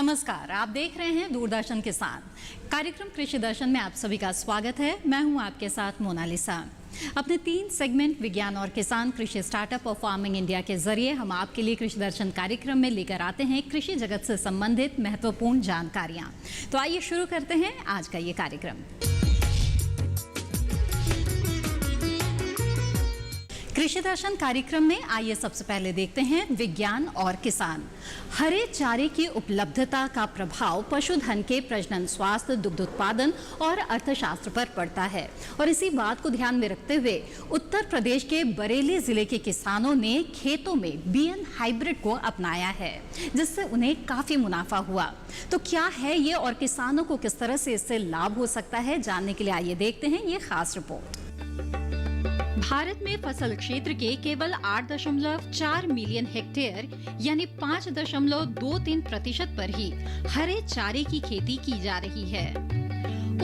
नमस्कार, आप देख रहे हैं दूरदर्शन किसान कार्यक्रम कृषि दर्शन में आप सभी का स्वागत है। मैं हूं आपके साथ मोनालिसा। अपने 3 सेगमेंट विज्ञान और किसान कृषि स्टार्टअप और फार्मिंग इंडिया के जरिए हम आपके लिए कृषि दर्शन कार्यक्रम में लेकर आते हैं कृषि जगत से संबंधित महत्वपूर्ण जानकारियां। तो आइए शुरू करते हैं आज का ये कार्यक्रम। कृषि दर्शन कार्यक्रम में आइए सबसे पहले देखते हैं विज्ञान और किसान। हरे चारे की उपलब्धता का प्रभाव पशुधन के प्रजनन, स्वास्थ्य, दुग्ध उत्पादन और अर्थशास्त्र पर पड़ता है और इसी बात को ध्यान में रखते हुए उत्तर प्रदेश के बरेली जिले के किसानों ने खेतों में बीएन हाइब्रिड को अपनाया है, जिससे उन्हें काफी मुनाफा हुआ। तो क्या है ये और किसानों को किस तरह से इससे लाभ हो सकता है, जानने के लिए आइए देखते हैं ये खास रिपोर्ट। भारत में फसल क्षेत्र के केवल 8.4 मिलियन हेक्टेयर यानी 5.23% पर ही हरे चारे की खेती की जा रही है।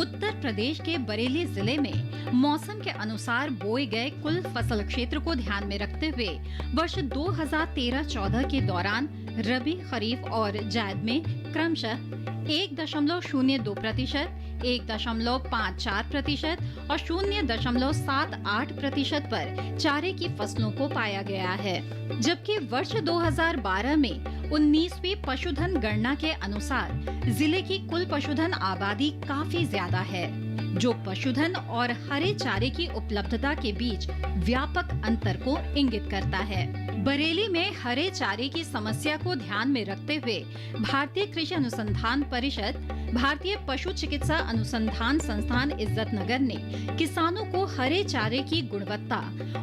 उत्तर प्रदेश के बरेली जिले में मौसम के अनुसार बोए गए कुल फसल क्षेत्र को ध्यान में रखते हुए वर्ष 2013-14 के दौरान रबी, खरीफ और जायद में क्रमशः 1.02%, 1.54% और 0.78% पर चारे की फसलों को पाया गया है, जबकि वर्ष 2012 में 19वीं पशुधन गणना के अनुसार जिले की कुल पशुधन आबादी काफी ज्यादा है, जो पशुधन और हरे चारे की उपलब्धता के बीच व्यापक अंतर को इंगित करता है। बरेली में हरे चारे की समस्या को ध्यान में रखते हुए भारतीय कृषि अनुसंधान परिषद, भारतीय पशु चिकित्सा अनुसंधान संस्थान इज्जतनगर ने किसानों को हरे चारे की गुणवत्ता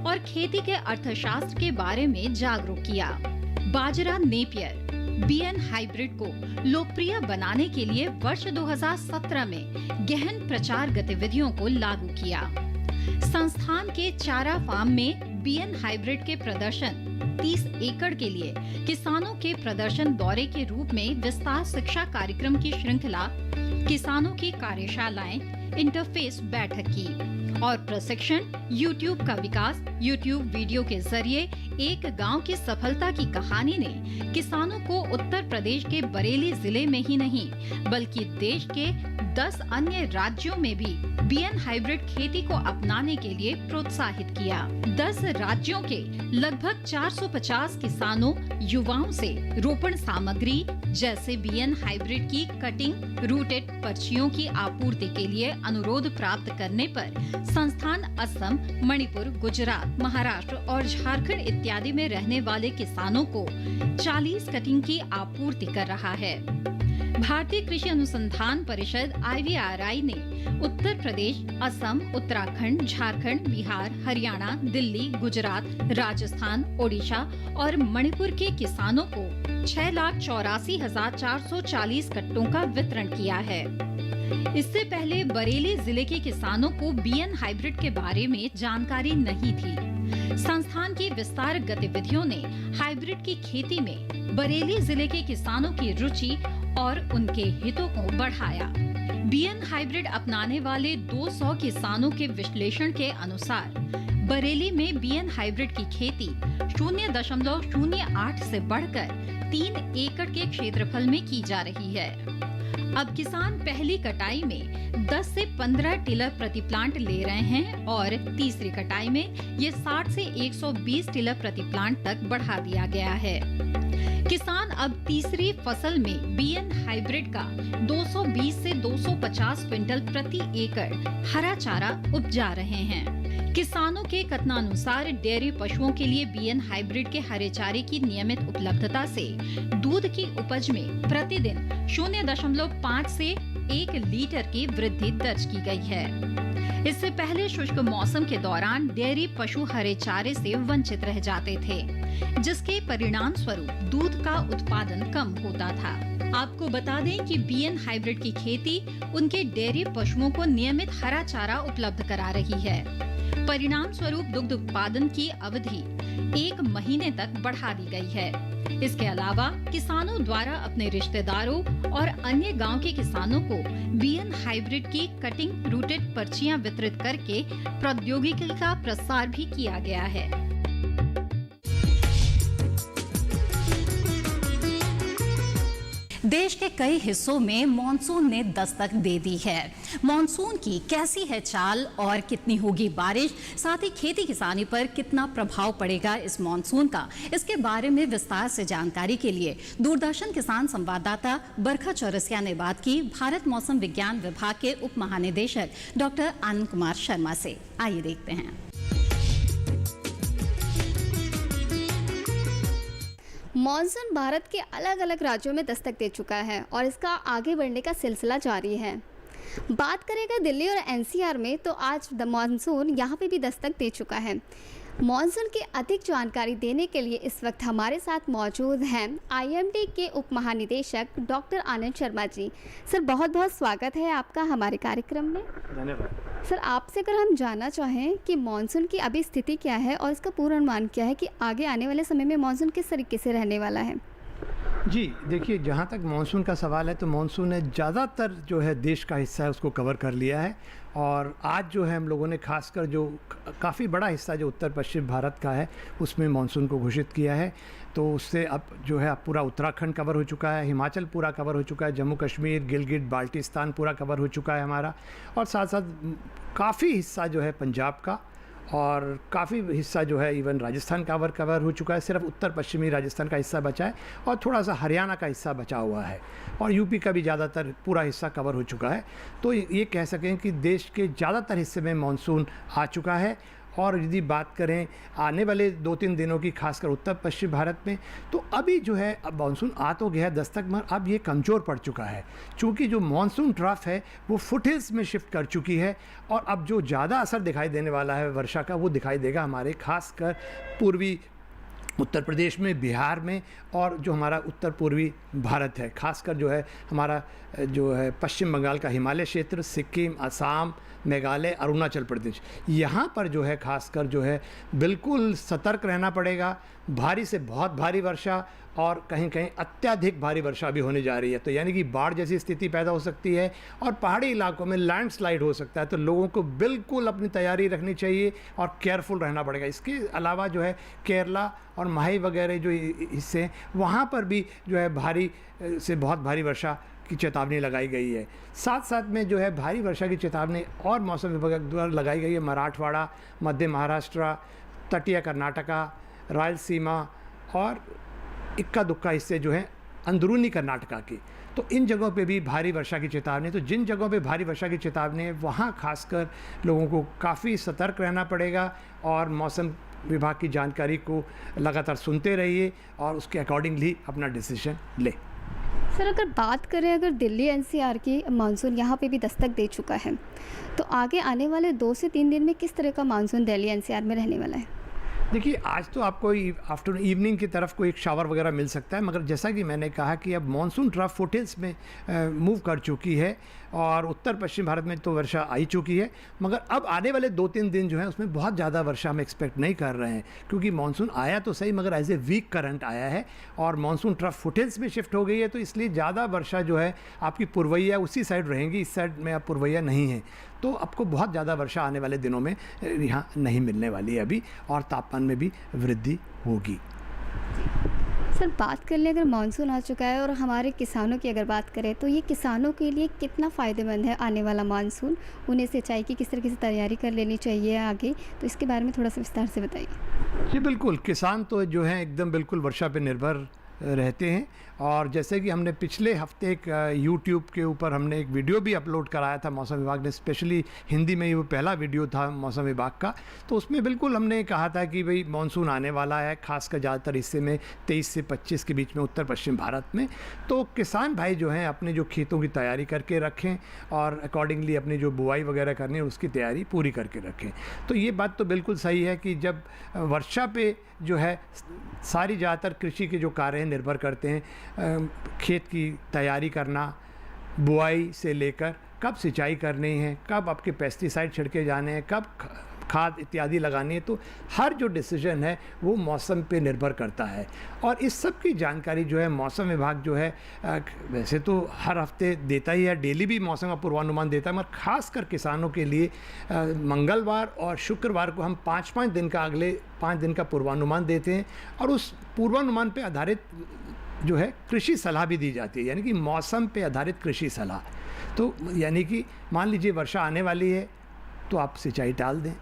और खेती के अर्थशास्त्र के बारे में जागरूक किया। बाजरा नेपियर बीएन हाइब्रिड को लोकप्रिय बनाने के लिए वर्ष 2017 में गहन प्रचार गतिविधियों को लागू किया। संस्थान के चारा फार्म में बीएन हाइब्रिड के प्रदर्शन 30 एकड़ के लिए किसानों के प्रदर्शन दौरे के रूप में विस्तार शिक्षा कार्यक्रम की श्रृंखला, किसानों की कार्यशालाएं, इंटरफेस बैठक की और प्रशिक्षण, यूट्यूब का विकास। यूट्यूब वीडियो के जरिए एक गांव की सफलता की कहानी ने किसानों को उत्तर प्रदेश के बरेली जिले में ही नहीं बल्कि देश के 10 अन्य राज्यों में भी बीएन हाइब्रिड खेती को अपनाने के लिए प्रोत्साहित किया। 10 राज्यों के लगभग 450 किसानों, युवाओं से रोपण सामग्री जैसे बीएन हाइब्रिड की कटिंग, रूटेड पर्चियों की आपूर्ति के लिए अनुरोध प्राप्त करने पर संस्थान असम, मणिपुर, गुजरात, महाराष्ट्र और झारखंड इत्यादि में रहने वाले किसानों को 40 कटिंग की आपूर्ति कर रहा है। भारतीय कृषि अनुसंधान परिषद IVRI ने उत्तर प्रदेश, असम, उत्तराखंड, झारखंड, बिहार, हरियाणा, दिल्ली, गुजरात, राजस्थान, ओडिशा और मणिपुर के किसानों को 6,84,440 कट्टों का वितरण किया है। इससे पहले बरेली जिले के किसानों को बीएन हाइब्रिड के बारे में जानकारी नहीं थी। संस्थान की विस्तार गतिविधियों ने हाइब्रिड की खेती में बरेली जिले के किसानों की रुचि और उनके हितों को बढ़ाया। बीएन हाइब्रिड अपनाने वाले 200 किसानों के विश्लेषण के अनुसार बरेली में बीएन हाइब्रिड की खेती 0.08 से बढ़कर 3 एकड़ के क्षेत्रफल में की जा रही है। अब किसान पहली कटाई में 10 से 15 टिलर प्रति प्लांट ले रहे हैं और तीसरी कटाई में ये 60 से 120 टिलर प्रति प्लांट तक बढ़ा दिया गया है। किसान अब तीसरी फसल में बीएन हाइब्रिड का 220 से 250 क्विंटल प्रति एकड़ हरा चारा उपजा रहे हैं। किसानों के कथनानुसार डेयरी पशुओं के लिए बीएन हाइब्रिड के हरे चारे की नियमित उपलब्धता से दूध की उपज में प्रतिदिन 0.5 से 1 लीटर की वृद्धि दर्ज की गई है। इससे पहले शुष्क मौसम के दौरान डेयरी पशु हरे चारे से वंचित रह जाते थे, जिसके परिणाम स्वरूप दूध का उत्पादन कम होता था। आपको बता दें कि बीएन हाइब्रिड की खेती उनके डेयरी पशुओं को नियमित हरा चारा उपलब्ध करा रही है। परिणाम स्वरूप दुग्ध उत्पादन की अवधि 1 महीने तक बढ़ा दी गई है। इसके अलावा किसानों द्वारा अपने रिश्तेदारों और अन्य गांव के किसानों को बीएन हाइब्रिड की कटिंग, रूटेड पर्चियां वितरित करके प्रौद्योगिकी का प्रसार भी किया गया है। देश के कई हिस्सों में मॉनसून ने दस्तक दे दी है। मॉनसून की कैसी है चाल और कितनी होगी बारिश, साथ ही खेती किसानी पर कितना प्रभाव पड़ेगा इस मॉनसून का, इसके बारे में विस्तार से जानकारी के लिए दूरदर्शन किसान संवाददाता बरखा चौरसिया ने बात की भारत मौसम विज्ञान विभाग के उप महानिदेशक डॉक्टर आनंद कुमार शर्मा से। आइए देखते हैं। मॉनसून भारत के अलग अलग राज्यों में दस्तक दे चुका है और इसका आगे बढ़ने का सिलसिला जारी है। बात करेगा दिल्ली और एनसीआर में, तो आज मॉनसून यहाँ पे भी दस्तक दे चुका है। मॉनसून की अधिक जानकारी देने के लिए इस वक्त हमारे साथ मौजूद हैं आईएमडी के उप महानिदेशक डॉक्टर आनंद शर्मा जी। सर, बहुत बहुत स्वागत है आपका हमारे कार्यक्रम में। धन्यवाद। सर, आपसे अगर हम जानना चाहें कि मॉनसून की अभी स्थिति क्या है और इसका पूर्वानुमान क्या है कि आगे आने वाले समय में मॉनसून किस तरीके से रहने वाला है। जी देखिए, जहाँ तक मानसून का सवाल है तो मानसून ने ज़्यादातर जो है देश का हिस्सा है उसको कवर कर लिया है। और आज जो है हम लोगों ने खासकर जो काफ़ी बड़ा हिस्सा जो उत्तर पश्चिम भारत का है उसमें मानसून को घोषित किया है। तो उससे अब जो है अब पूरा उत्तराखंड कवर हो चुका है, हिमाचल पूरा कवर हो चुका है, जम्मू कश्मीर, गिलगित बाल्टिस्तान पूरा कवर हो चुका है हमारा, और साथ साथ काफ़ी हिस्सा जो है पंजाब का और काफ़ी हिस्सा जो है इवन राजस्थान का कवर हो चुका है। सिर्फ उत्तर पश्चिमी राजस्थान का हिस्सा बचा है और थोड़ा सा हरियाणा का हिस्सा बचा हुआ है, और यूपी का भी ज़्यादातर पूरा हिस्सा कवर हो चुका है। तो ये कह सकें कि देश के ज़्यादातर हिस्से में मानसून आ चुका है। और यदि बात करें आने वाले 2-3 दिनों की, खासकर उत्तर पश्चिम भारत में, तो अभी जो है अब मानसून आ तो गया है दस्तक, मगर अब ये कमज़ोर पड़ चुका है। चूँकि जो मानसून ट्रफ है वो फुटहिल्स में शिफ्ट कर चुकी है, और अब जो ज़्यादा असर दिखाई देने वाला है वर्षा का वो दिखाई देगा हमारे खासकर पूर्वी उत्तर प्रदेश में, बिहार में, और जो हमारा उत्तर पूर्वी भारत है, खासकर जो है हमारा जो है पश्चिम बंगाल का हिमालय क्षेत्र, सिक्किम, असम, मेघालय, अरुणाचल प्रदेश, यहाँ पर जो है खासकर जो है बिल्कुल सतर्क रहना पड़ेगा। भारी से बहुत भारी वर्षा और कहीं कहीं अत्यधिक भारी वर्षा भी होने जा रही है, तो यानी कि बाढ़ जैसी स्थिति पैदा हो सकती है और पहाड़ी इलाकों में लैंडस्लाइड हो सकता है। तो लोगों को बिल्कुल अपनी तैयारी रखनी चाहिए और केयरफुल रहना पड़ेगा। इसके अलावा जो है केरला और माही वगैरह जो हिस्से हैं वहाँ पर भी जो है भारी से बहुत भारी वर्षा की चेतावनी लगाई गई है। साथ साथ में जो है भारी वर्षा की चेतावनी और मौसम विभाग द्वारा लगाई गई है मराठवाड़ा, मध्य महाराष्ट्र, तटीय कर्नाटका, रायलसीमा और इक्का दुक्का हिस्से जो हैं अंदरूनी कर्नाटका की, तो इन जगहों पे भी भारी वर्षा की चेतावनी। तो जिन जगहों पे भारी वर्षा की चेतावनी है वहाँ खासकर लोगों को काफ़ी सतर्क रहना पड़ेगा और मौसम विभाग की जानकारी को लगातार सुनते रहिए और उसके अकॉर्डिंगली अपना डिसीजन ले। सर, अगर बात करें अगर दिल्ली एनसीआर की, मानसून यहाँ पे भी दस्तक दे चुका है, तो आगे आने वाले 2 से 3 दिन में किस तरह का मानसून दिल्ली एनसीआर में रहने वाला है। देखिए, आज तो आपको आफ्टरनून इवनिंग की तरफ कोई एक शावर वगैरह मिल सकता है, मगर जैसा कि मैंने कहा कि अब मानसून ट्रफ फुटहिल्स में मूव कर चुकी है और उत्तर पश्चिम भारत में तो वर्षा आई चुकी है, मगर अब आने वाले 2-3 दिन जो है उसमें बहुत ज़्यादा वर्षा हम एक्सपेक्ट नहीं कर रहे हैं, क्योंकि मानसून आया तो सही मगर एज ए वीक करंट आया है और मानसून ट्रफ फुटहिल्स में शिफ्ट हो गई है। तो इसलिए ज़्यादा वर्षा जो है आपकी पुरवैया उसी साइड रहेंगी, इस साइड में अब पुरवैया नहीं है, तो आपको बहुत ज़्यादा वर्षा आने वाले दिनों में यहाँ नहीं मिलने वाली है अभी, और तापमान में भी वृद्धि होगी। सर, बात कर लें अगर मानसून आ चुका है और हमारे किसानों की अगर बात करें, तो ये किसानों के लिए कितना फ़ायदेमंद है आने वाला मानसून, उन्हें सिंचाई की किस तरीके से तैयारी कर लेनी चाहिए आगे, तो इसके बारे में थोड़ा सा विस्तार से बताइए। जी बिल्कुल, किसान तो जो है एकदम बिल्कुल वर्षा पे निर्भर रहते हैं, और जैसे कि हमने पिछले हफ्ते एक यूट्यूब के ऊपर हमने एक वीडियो भी अपलोड कराया था, मौसम विभाग ने स्पेशली हिंदी में, ये वो पहला वीडियो था मौसम विभाग का, तो उसमें बिल्कुल हमने कहा था कि भाई मानसून आने वाला है, खासकर ज़्यादातर हिस्से में 23 से 25 के बीच में उत्तर पश्चिम भारत में। तो किसान भाई जो हैं अपने जो खेतों की तैयारी करके रखें और अकॉर्डिंगली अपनी जो बुआई वगैरह करनी है उसकी तैयारी पूरी करके रखें। तो ये बात तो बिल्कुल सही है कि जब वर्षा पे जो है सारी ज़्यादातर कृषि के जो कार्य हैं निर्भर करते हैं, खेत की तैयारी करना, बुआई से लेकर कब सिंचाई करनी है, कब आपके पेस्टिसाइड छिड़के जाने हैं, कब खाद इत्यादि लगानी है, तो हर जो डिसीजन है वो मौसम पे निर्भर करता है। और इस सब की जानकारी जो है मौसम विभाग जो है वैसे तो हर हफ्ते देता ही है, डेली भी मौसम का पूर्वानुमान देता है, मगर खासकर किसानों के लिए मंगलवार और शुक्रवार को हम 5-5 दिन का, अगले 5 दिन का पूर्वानुमान देते हैं, और उस पूर्वानुमान पे आधारित जो है कृषि सलाह भी दी जाती है, यानी कि मौसम पे आधारित कृषि सलाह। तो यानी कि मान लीजिए वर्षा आने वाली है तो आप सिंचाई टाल दें,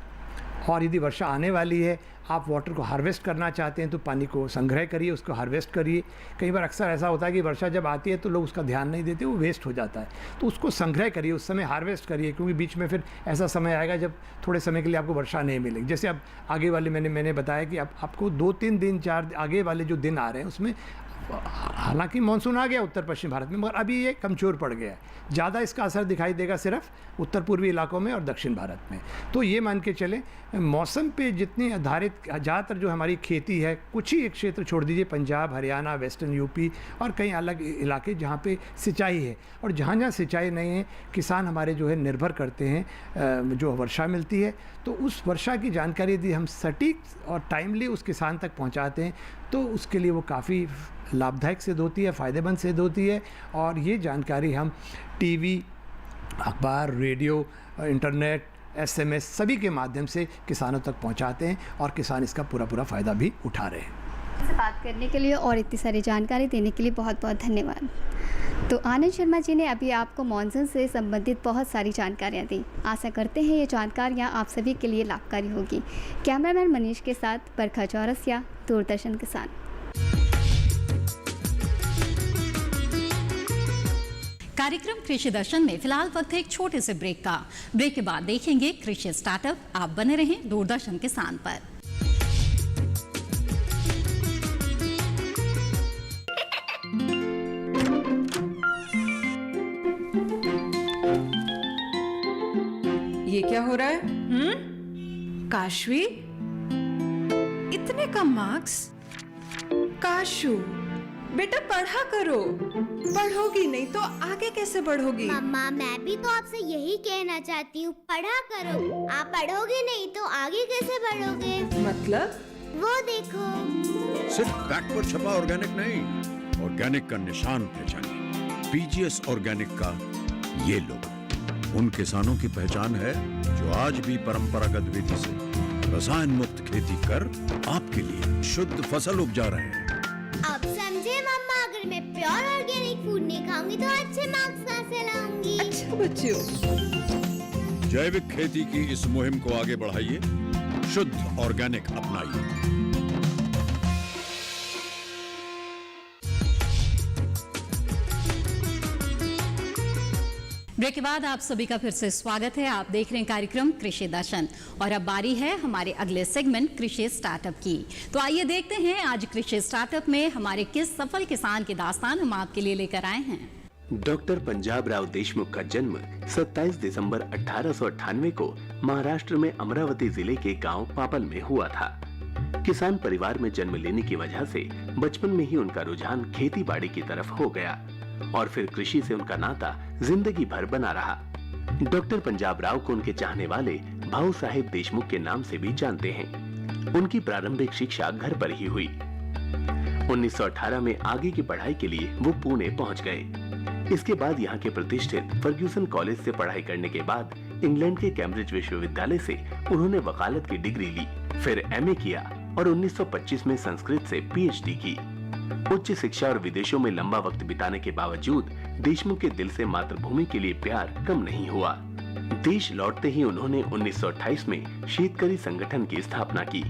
और यदि वर्षा आने वाली है, आप वाटर को हार्वेस्ट करना चाहते हैं तो पानी को संग्रह करिए, उसको हार्वेस्ट करिए। कई बार अक्सर ऐसा होता है कि वर्षा जब आती है तो लोग उसका ध्यान नहीं देते, वो वेस्ट हो जाता है, तो उसको संग्रह करिए, उस समय हार्वेस्ट करिए, क्योंकि बीच में फिर ऐसा समय आएगा जब थोड़े समय के लिए आपको वर्षा नहीं मिलेगी। जैसे अब आगे वाले मैंने बताया कि आपको 2-3 दिन 4 आगे वाले जो दिन आ रहे हैं उसमें हालांकि मानसून आ गया उत्तर पश्चिम भारत में, मगर अभी ये कमज़ोर पड़ गया है। ज़्यादा इसका असर दिखाई देगा सिर्फ उत्तर पूर्वी इलाकों में और दक्षिण भारत में। तो ये मान के चलें मौसम पे जितनी आधारित ज़्यादातर जो हमारी खेती है, कुछ ही एक क्षेत्र छोड़ दीजिए, पंजाब, हरियाणा, वेस्टर्न यूपी और कई अलग इलाके जहाँ पे सिंचाई है, और जहाँ जहाँ सिंचाई नहीं है किसान हमारे जो है निर्भर करते हैं जो वर्षा मिलती है। तो उस वर्षा की जानकारी यदि हम सटीक और टाइमली उस किसान तक पहुँचाते हैं तो उसके लिए वो काफ़ी लाभदायक सिद्ध होती है, फ़ायदेमंद सिद्ध होती है। और ये जानकारी हम टीवी, अखबार, रेडियो, इंटरनेट, SMS सभी के माध्यम से किसानों तक पहुंचाते हैं, और किसान इसका पूरा फ़ायदा भी उठा रहे हैं। से बात करने के लिए और इतनी सारी जानकारी देने के लिए बहुत बहुत धन्यवाद। तो आनंद शर्मा जी ने अभी आपको मॉनसून से संबंधित बहुत सारी जानकारियाँ दी। आशा करते हैं ये जानकारियाँ आप सभी के लिए लाभकारी होगी। कैमरामैन मनीष के साथ बरखा चौरसिया, दूरदर्शन किसान। कार्यक्रम कृषि दर्शन में फिलहाल वक्त है एक छोटे से ब्रेक का। ब्रेक के बाद देखेंगे कृषि स्टार्टअप। आप बने रहें दूरदर्शन किसान पर। ये क्या हो रहा है? काशवी, इतने कम मार्क्स? काशू, बेटा पढ़ा करो। पढ़ोगी नहीं तो आगे कैसे बढ़ोगी? मम्मा, मैं भी तो आपसे यही कहना चाहती हूँ, पढ़ा करो। आप पढ़ोगे नहीं तो आगे कैसे बढ़ोगे? मतलब? वो देखो। सिर्फ बैक पर छपा ऑर्गेनिक नहीं, ऑर्गेनिक का निशान पहचानिए। PGS ऑर्गेनिक का ये लोगो उन किसानों की पहचान है जो आज भी परंपरागत विधि से रसायन मुक्त खेती कर आपके लिए शुद्ध फसल उपजा रहे हैं। अब समझे मम्मा, अगर मैं प्योर ऑर्गेनिक फूड नहीं खाऊंगी तो अच्छे मार्क्स कहाँ से लाऊंगी? अच्छा बच्चों, जैविक खेती की इस मुहिम को आगे बढ़ाइए, शुद्ध ऑर्गेनिक अपनाइए। ब्रेक के बाद आप सभी का फिर से स्वागत है। आप देख रहे हैं कार्यक्रम कृषि दर्शन, और अब बारी है हमारे अगले सेगमेंट कृषि स्टार्टअप की। तो आइए देखते हैं आज कृषि स्टार्टअप में हमारे किस सफल किसान की दास्तान हम आपके लिए लेकर आए हैं। डॉक्टर पंजाब राव देशमुख का जन्म 27 दिसंबर 1898 को महाराष्ट्र में अमरावती जिले के गांव पापल में हुआ था। किसान परिवार में जन्म लेने की वजह से बचपन में ही उनका रुझान खेती बाड़ी की तरफ हो गया, और फिर कृषि से उनका नाता जिंदगी भर बना रहा। डॉक्टर पंजाब राव को उनके चाहने वाले भाऊ साहेब देशमुख के नाम से भी जानते हैं। उनकी प्रारंभिक शिक्षा घर पर ही हुई। 1918 में आगे की पढ़ाई के लिए वो पुणे पहुंच गए। इसके बाद यहाँ के प्रतिष्ठित फर्ग्यूसन कॉलेज से पढ़ाई करने के बाद इंग्लैंड के कैम्ब्रिज विश्वविद्यालय से उन्होंने वकालत की डिग्री ली, फिर MA किया और 1925 में संस्कृत से PhD की। उच्च शिक्षा और विदेशों में लंबा वक्त बिताने के बावजूद देशमुख के दिल से मातृभूमि के लिए प्यार कम नहीं हुआ। देश लौटते ही उन्होंने 1928 में शेतकरी संगठन की स्थापना की।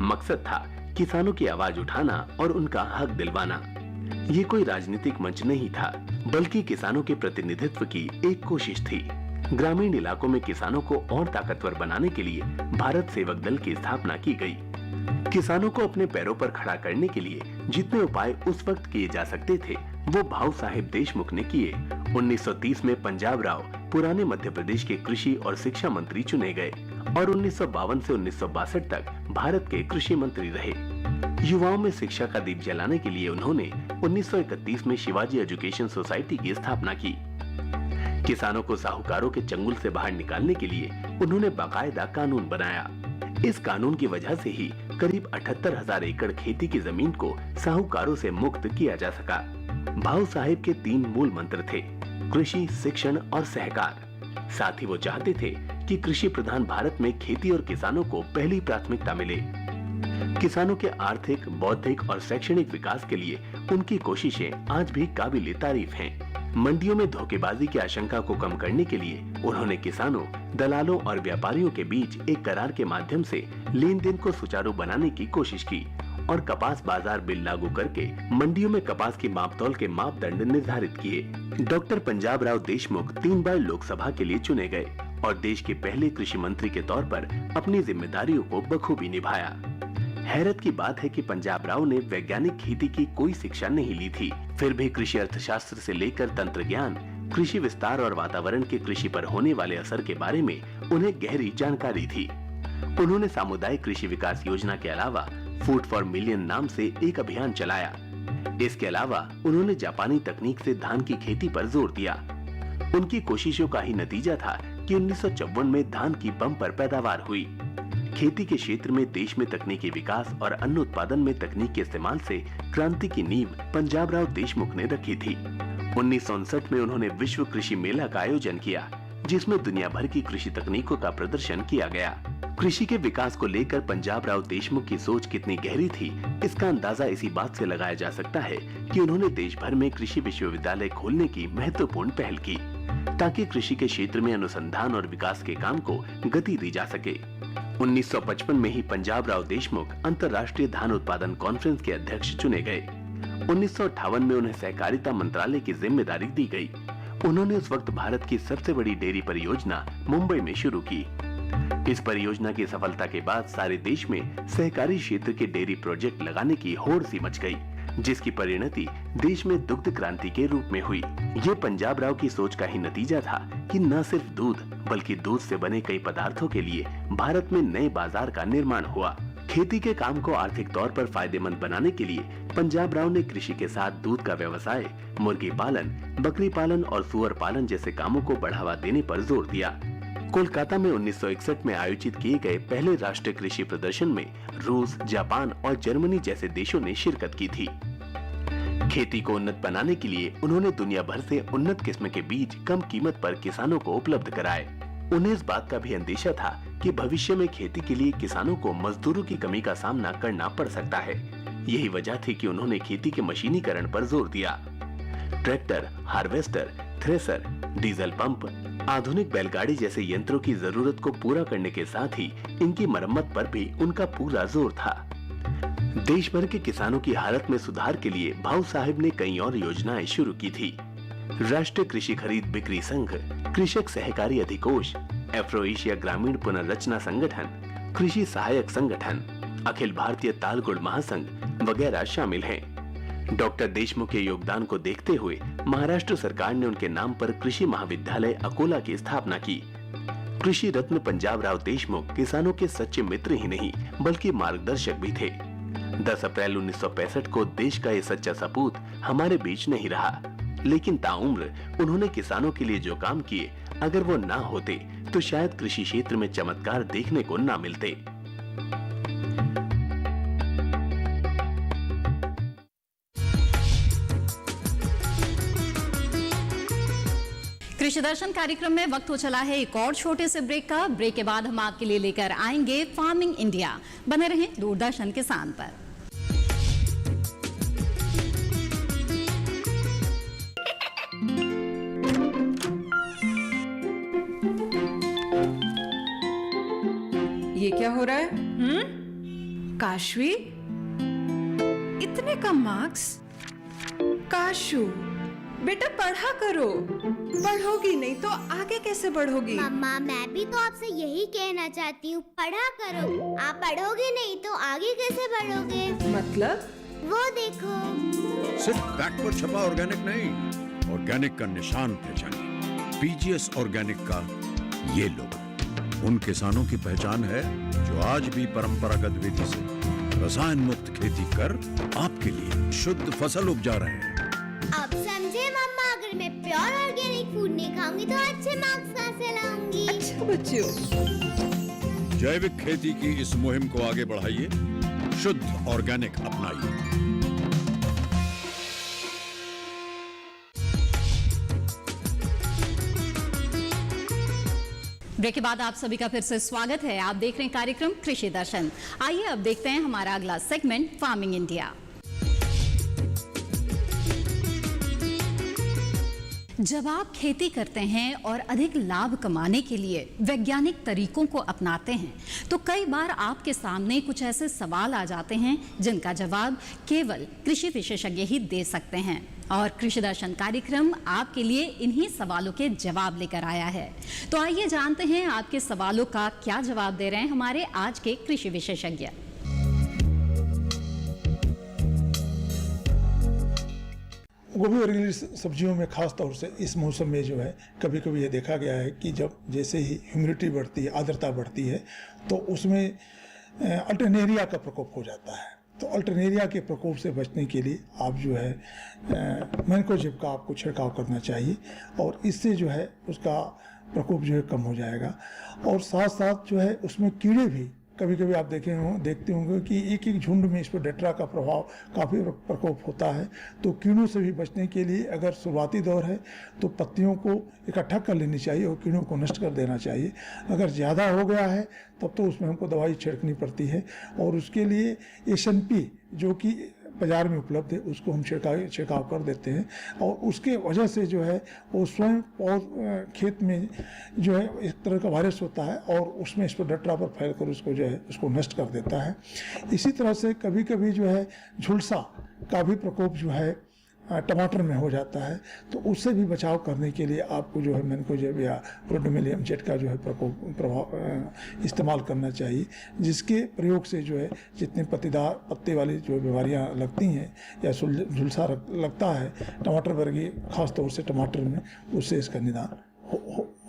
मकसद था किसानों की आवाज उठाना और उनका हक दिलवाना। ये कोई राजनीतिक मंच नहीं था, बल्कि किसानों के प्रतिनिधित्व की एक कोशिश थी। ग्रामीण इलाकों में किसानों को और ताकतवर बनाने के लिए भारत सेवक दल की स्थापना की गई। किसानों को अपने पैरों पर खड़ा करने के लिए जितने उपाय उस वक्त किए जा सकते थे वो भाऊ साहेब देशमुख ने किए। 1930 में पंजाब राव पुराने मध्य प्रदेश के कृषि और शिक्षा मंत्री चुने गए और 1952 से 1962 तक भारत के कृषि मंत्री रहे। युवाओं में शिक्षा का दीप जलाने के लिए उन्होंने 1931 में शिवाजी एजुकेशन सोसाइटी की स्थापना की। किसानों को साहूकारों के चंगुल से बाहर निकालने के लिए उन्होंने बाकायदा कानून बनाया। इस कानून की वजह से ही करीब 78,000 एकड़ खेती की जमीन को साहूकारों से मुक्त किया जा सका। भाऊ साहेब के 3 मूल मंत्र थे: कृषि, शिक्षण और सहकार। साथ ही वो चाहते थे कि कृषि प्रधान भारत में खेती और किसानों को पहली प्राथमिकता मिले। किसानों के आर्थिक, बौद्धिक और शैक्षणिक विकास के लिए उनकी कोशिशें आज भी काबिले तारीफ हैं। मंडियों में धोखेबाजी की आशंका को कम करने के लिए उन्होंने किसानों, दलालों और व्यापारियों के बीच एक करार के माध्यम से लेन देन को सुचारू बनाने की कोशिश की और कपास बाजार बिल लागू करके मंडियों में कपास की मापतौल के मापदंड निर्धारित किए। डॉक्टर पंजाब राव देशमुख 3 बार लोकसभा के लिए चुने गए और देश के पहले कृषि मंत्री के तौर पर अपनी जिम्मेदारियों को बखूबी निभाया। हैरत की बात है कि पंजाब राव ने वैज्ञानिक खेती की कोई शिक्षा नहीं ली थी, फिर भी कृषि अर्थशास्त्र से लेकर तंत्र ज्ञान, कृषि विस्तार और वातावरण के कृषि पर होने वाले असर के बारे में उन्हें गहरी जानकारी थी। उन्होंने सामुदायिक कृषि विकास योजना के अलावा फूड फॉर मिलियन नाम से एक अभियान चलाया। इसके अलावा उन्होंने जापानी तकनीक से धान की खेती पर जोर दिया। उनकी कोशिशों का ही नतीजा था कि 1954 में धान की बम्पर पैदावार हुई। खेती के क्षेत्र में देश में तकनीकी विकास और अन्न उत्पादन में तकनीक के इस्तेमाल से क्रांति की नींव पंजाब राव देशमुख ने रखी थी। 1959 में उन्होंने विश्व कृषि मेला का आयोजन किया, जिसमें दुनिया भर की कृषि तकनीकों का प्रदर्शन किया गया। कृषि के विकास को लेकर पंजाब राव देशमुख की सोच कितनी गहरी थी, इसका अंदाजा इसी बात से लगाया जा सकता है कि उन्होंने देश भर में कृषि विश्वविद्यालय खोलने की महत्वपूर्ण पहल की, ताकि कृषि के क्षेत्र में अनुसंधान और विकास के काम को गति दी जा सके। 1955 में ही पंजाब राव देशमुख अंतर्राष्ट्रीय धान उत्पादन कॉन्फ्रेंस के अध्यक्ष चुने गए। 1958 में उन्हें सहकारिता मंत्रालय की जिम्मेदारी दी गई। उन्होंने उस वक्त भारत की सबसे बड़ी डेयरी परियोजना मुंबई में शुरू की। इस परियोजना की सफलता के बाद सारे देश में सहकारी क्षेत्र के डेयरी प्रोजेक्ट लगाने की होड़ सी मच गई, जिसकी परिणति देश में दुग्ध क्रांति के रूप में हुई। ये पंजाब राव की सोच का ही नतीजा था कि न सिर्फ दूध बल्कि दूध से बने कई पदार्थों के लिए भारत में नए बाजार का निर्माण हुआ। खेती के काम को आर्थिक तौर पर फायदेमंद बनाने के लिए पंजाब राव ने कृषि के साथ दूध का व्यवसाय, मुर्गी पालन, बकरी पालन और सुअर पालन जैसे कामों को बढ़ावा देने पर जोर दिया। कोलकाता में 1961 में आयोजित किए गए पहले राष्ट्रीय कृषि प्रदर्शन में रूस, जापान और जर्मनी जैसे देशों ने शिरकत की थी। खेती को उन्नत बनाने के लिए उन्होंने दुनिया भर से उन्नत किस्म के बीज कम कीमत पर किसानों को उपलब्ध कराए। उन्हें इस बात का भी अंदेशा था कि भविष्य में खेती के लिए किसानों को मजदूरों की कमी का सामना करना पड़ सकता है। यही वजह थी कि उन्होंने खेती के मशीनीकरण पर जोर दिया। Tractor, harvester, thresher, diesel pump, आधुनिक बैलगाड़ी जैसे यंत्रों की जरूरत को पूरा करने के साथ ही इनकी मरम्मत पर भी उनका पूरा जोर था। देश भर के किसानों की हालत में सुधार के लिए भाऊ साहब ने कई और योजनाएं शुरू की थी। राष्ट्रीय कृषि खरीद बिक्री संघ, कृषक सहकारी अधिकोष, एफ्रो एशिया ग्रामीण पुनर्रचना संगठन, कृषि सहायक संगठन, अखिल भारतीय तालगुड़ महासंघ वगैरह शामिल हैं। डॉक्टर देशमुख के योगदान को देखते हुए महाराष्ट्र सरकार ने उनके नाम पर कृषि महाविद्यालय अकोला की स्थापना की। कृषि रत्न पंजाब राव देशमुख किसानों के सच्चे मित्र ही नहीं बल्कि मार्गदर्शक भी थे। 10 अप्रैल 1965 को देश का ये सच्चा सपूत हमारे बीच नहीं रहा, लेकिन ताउम्र उन्होंने किसानों के लिए जो काम किए, अगर वो ना होते तो शायद कृषि क्षेत्र में चमत्कार देखने को ना मिलते। कृषि दर्शन कार्यक्रम में वक्त हो चला है एक और छोटे से ब्रेक का। ब्रेक के बाद हम आपके लिए लेकर आएंगे फार्मिंग इंडिया। बने रहें दूरदर्शन किसान पर। ये क्या हो रहा है? काशवी, इतने कम मार्क्स? काशू, बेटा पढ़ा करो। पढ़ोगी नहीं तो आगे कैसे बढ़ोगी? मम्मा, मैं भी तो आपसे यही कहना चाहती हूँ, पढ़ा करो। आप पढ़ोगे नहीं तो आगे कैसे बढ़ोगे? मतलब? वो देखो। सिर्फ बैक पर छपा ऑर्गेनिक नहीं, ऑर्गेनिक का निशान पहचानिए। पीजीएस ऑर्गेनिक का ये लोगो उन किसानों की पहचान है जो आज भी परंपरागत विधि से रसायन मुक्त खेती कर आपके लिए शुद्ध फसल उपजा रहे हैं। अब समझे मम्मा, अगर मैं प्योर ऑर्गेनिक फूड नहीं खाऊंगी तो अच्छे मार्क्स कहाँ से लाऊंगी? अच्छा बच्चों, जैविक खेती की इस मुहिम को आगे बढ़ाइए, शुद्ध ऑर्गेनिक अपनाइए। ब्रेक के बाद आप सभी का फिर से स्वागत है। आप देख रहे हैं कार्यक्रम कृषि दर्शन। आइए अब देखते हैं हमारा अगला सेगमेंट फार्मिंग इंडिया। जब आप खेती करते हैं और अधिक लाभ कमाने के लिए वैज्ञानिक तरीकों को अपनाते हैं तो कई बार आपके सामने कुछ ऐसे सवाल आ जाते हैं जिनका जवाब केवल कृषि विशेषज्ञ ही दे सकते हैं। और कृषि दर्शन कार्यक्रम आपके लिए इन्हीं सवालों के जवाब लेकर आया है। तो आइए जानते हैं आपके सवालों का क्या जवाब दे रहे हैं हमारे आज के कृषि विशेषज्ञ। गोभी और इंग्लिश सब्जियों में खास तौर से इस मौसम में जो है कभी कभी ये देखा गया है कि जब जैसे ही ह्यूमिडिटी बढ़ती है, आर्द्रता बढ़ती है, तो उसमें अल्टरनेरिया का प्रकोप हो जाता है। तो अल्टरनेरिया के प्रकोप से बचने के लिए आप जो है मैनकोजेब का आपको छिड़काव करना चाहिए और इससे जो है उसका प्रकोप जो है कम हो जाएगा। और साथ साथ जो है उसमें कीड़े भी कभी कभी आप देखते होंगे कि एक एक झुंड में इस पर डेट्रा का प्रभाव काफ़ी प्रकोप होता है। तो कीड़ों से भी बचने के लिए अगर शुरुआती दौर है तो पत्तियों को इकट्ठा कर लेनी चाहिए और कीड़ों को नष्ट कर देना चाहिए। अगर ज़्यादा हो गया है तब तो उसमें हमको दवाई छिड़कनी पड़ती है और उसके लिए SMP जो कि बाज़ार में उपलब्ध है उसको हम छिड़काव कर देते हैं और उसके वजह से जो है वो स्वयं खेत में जो है एक तरह का वायरस होता है और उसमें इस पर डटरा पर फैल कर उसको जो है उसको नष्ट कर देता है। इसी तरह से कभी कभी जो है झुलसा का भी प्रकोप जो है टमाटर में हो जाता है। तो उससे भी बचाव करने के लिए आपको जो है मैनकोजेब या रोडोमोलियम जेट का जो है प्रभाव इस्तेमाल करना चाहिए, जिसके प्रयोग से जो है जितने पत्ते वाली जो बीमारियां लगती हैं या झुलसा लगता है टमाटर वर्गीय खास तौर से टमाटर में, उससे इसका निदान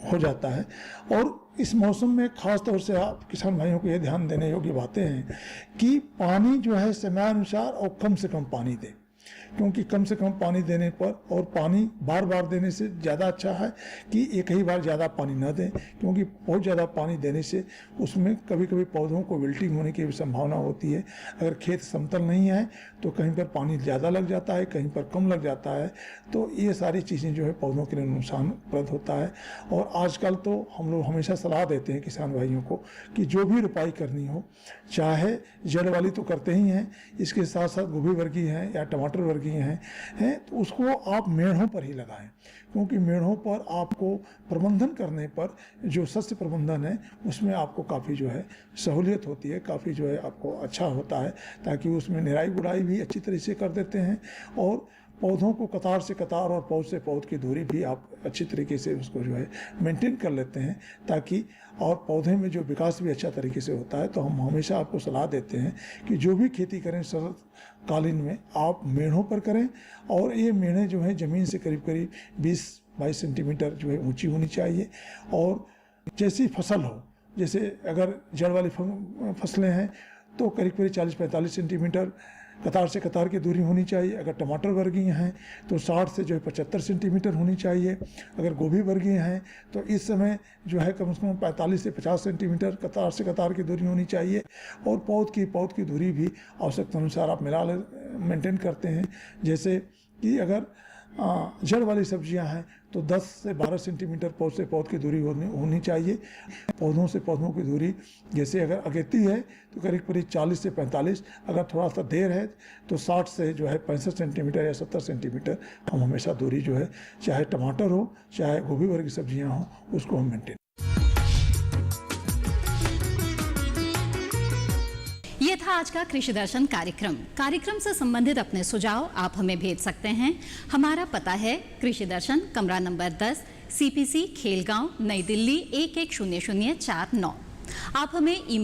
हो जाता है। और इस मौसम में खास तौर से आप किसान भाइयों को ये ध्यान देने योग्य बातें हैं कि पानी जो है समयानुसार और कम से कम पानी दें, क्योंकि कम से कम पानी देने पर और पानी बार बार देने से ज़्यादा अच्छा है कि एक ही बार ज़्यादा पानी न दें, क्योंकि बहुत ज़्यादा पानी देने से उसमें कभी कभी पौधों को विल्टिंग होने की भी संभावना होती है। अगर खेत समतल नहीं है तो कहीं पर पानी ज़्यादा लग जाता है, कहीं पर कम लग जाता है, तो ये सारी चीज़ें जो है पौधों के लिए नुकसानप्रद होता है। और आजकल तो हम लोग हमेशा सलाह देते हैं किसान भाइयों को कि जो भी रोपाई करनी हो, चाहे जड़ वाली तो करते ही हैं, इसके साथ साथ गोभी वर्गीय हैं या टमाटर वर्गीय हैं तो उसको आप मेढ़ों पर ही लगाएं, क्योंकि मेढ़ों पर आपको प्रबंधन करने पर जो सस्य प्रबंधन है उसमें आपको काफ़ी जो है सहूलियत होती है, काफ़ी जो है आपको अच्छा होता है, ताकि उसमें निराई गुड़ाई भी अच्छी तरह से कर देते हैं और पौधों को कतार से कतार और पौध से पौध की दूरी भी आप अच्छी तरीके से उसको जो है मेंटेन कर लेते हैं, ताकि और पौधे में जो विकास भी अच्छा तरीके से होता है। तो हम हमेशा आपको सलाह देते हैं कि जो भी खेती करें शरतकालीन में आप मेढ़ों पर करें और ये मेढ़ें जो है ज़मीन से करीब करीब 20-22 सेंटीमीटर जो है ऊंची होनी चाहिए। और जैसी फसल हो, जैसे अगर जड़ वाली फसलें हैं तो करीब करीब 40-45 सेंटीमीटर कतार से कतार की दूरी होनी चाहिए। अगर टमाटर वर्गीय हैं तो 60 से जो है 75 सेंटीमीटर होनी चाहिए। अगर गोभी वर्गीय हैं तो इस समय जो है कम से कम 45 से 50 सेंटीमीटर कतार से कतार की दूरी होनी चाहिए। और पौध की दूरी भी आवश्यकता अनुसार आप मेंटेन करते हैं। जैसे कि अगर जड़ वाली सब्जियां हैं तो 10 से 12 सेंटीमीटर पौध से पौध की दूरी होनी चाहिए। पौधों से पौधों की दूरी जैसे अगर अगेती है तो करीब करीब 40 से 45, अगर थोड़ा सा देर है तो 60 से जो है 65 सेंटीमीटर या 70 सेंटीमीटर हम हमेशा दूरी जो है, चाहे टमाटर हो चाहे गोभी वर्ग की सब्जियाँ हों, उसको हम मेंटेन। ये था आज का कृषि दर्शन कार्यक्रम से संबंधित अपने सुझाव आप हमें भेज सकते हैं। हमारा पता है कृषि दर्शन, कमरा नंबर 10, CPC, खेलगांव, नई दिल्ली 110049। आप हमें ईमेल